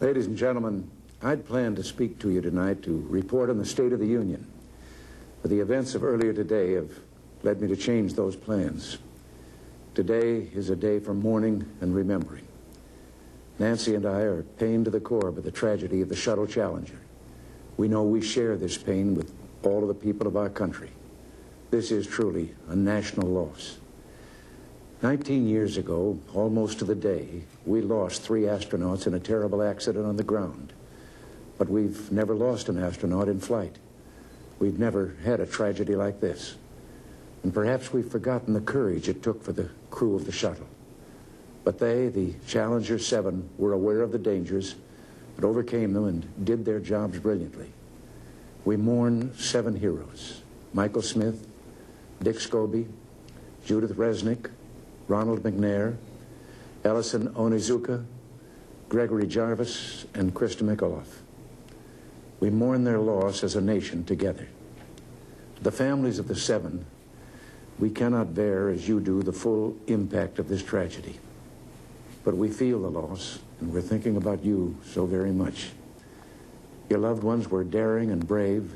Ladies and gentlemen, I'd planned to speak to you tonight to report on the State of the Union. But the events of earlier today have led me to change those plans. Today is a day for mourning and remembering. Nancy and I are pained to the core by the tragedy of the Shuttle Challenger. We know we share this pain with all of the people of our country. This is truly a national loss. 19 years ago, almost to the day, we lost 3 astronauts in a terrible accident on the ground. But we've never lost an astronaut in flight. We've never had a tragedy like this. And perhaps we've forgotten the courage it took for the crew of the shuttle. But they, the Challenger 7, were aware of the dangers, but overcame them and did their jobs brilliantly. We mourn 7 heroes: Michael Smith, Dick Scobie, Judith Resnick, Ronald McNair, Ellison Onizuka, Gregory Jarvis, and Krista McAuliffe. We mourn their loss as a nation together. The families of the 7, we cannot bear, as you do, the full impact of this tragedy. But we feel the loss, and we're thinking about you so very much. Your loved ones were daring and brave,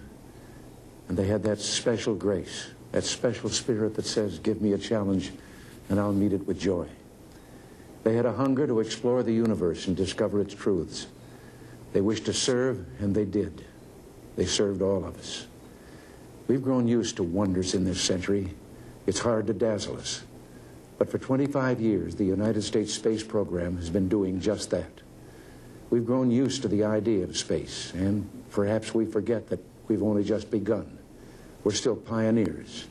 and they had that special grace, that special spirit that says, give me a challenge, and I'll meet it with joy. They had a hunger to explore the universe and discover its truths. They wished to serve, and they did. They served all of us. We've grown used to wonders in this century. It's hard to dazzle us. But for 25 years, the United States space program has been doing just that. We've grown used to the idea of space, and perhaps we forget that we've only just begun. We're still pioneers.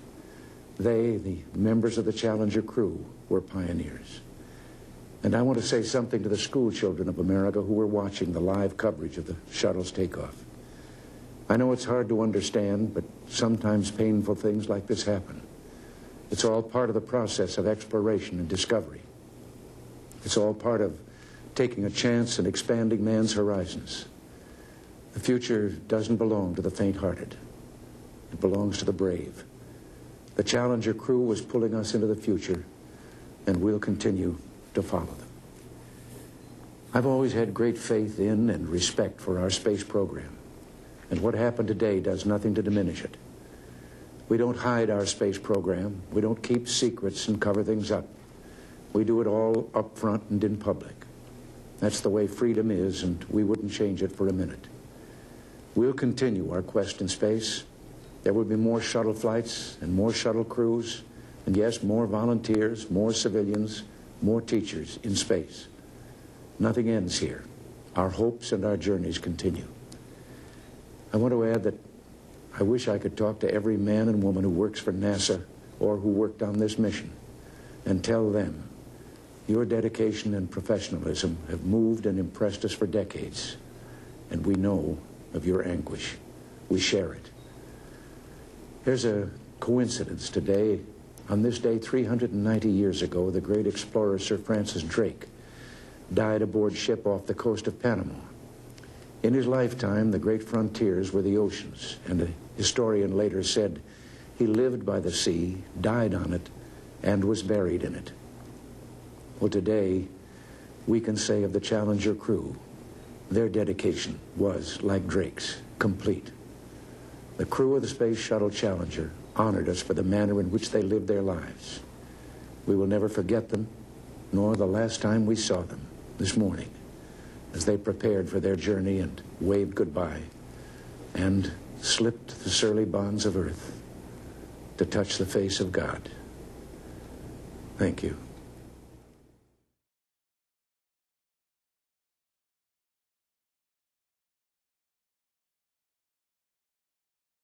They, the members of the Challenger crew, were pioneers. And I want to say something to the school children of America who were watching the live coverage of the shuttle's takeoff. I know it's hard to understand, but sometimes painful things like this happen. It's all part of the process of exploration and discovery. It's all part of taking a chance and expanding man's horizons. The future doesn't belong to the faint-hearted. It belongs to the brave. The Challenger crew was pulling us into the future, and we'll continue to follow them. I've always had great faith in and respect for our space program, and what happened today does nothing to diminish it. We don't hide our space program. We don't keep secrets and cover things up. We do it all up front and in public. That's the way freedom is, and we wouldn't change it for a minute. We'll continue our quest in space. There will be more shuttle flights and more shuttle crews, and yes, more volunteers, more civilians, more teachers in space. Nothing ends here. Our hopes and our journeys continue. I want to add that I wish I could talk to every man and woman who works for NASA or who worked on this mission and tell them your dedication and professionalism have moved and impressed us for decades, and we know of your anguish. We share it. There's a coincidence today. On this day, 390 years ago, the great explorer Sir Francis Drake died aboard ship off the coast of Panama. In his lifetime, the great frontiers were the oceans, and a historian later said he lived by the sea, died on it, and was buried in it. Well, today, we can say of the Challenger crew, their dedication was, like Drake's, complete. The crew of the Space Shuttle Challenger honored us for the manner in which they lived their lives. We will never forget them, nor the last time we saw them this morning, as they prepared for their journey and waved goodbye and slipped the surly bonds of earth to touch the face of God. Thank you.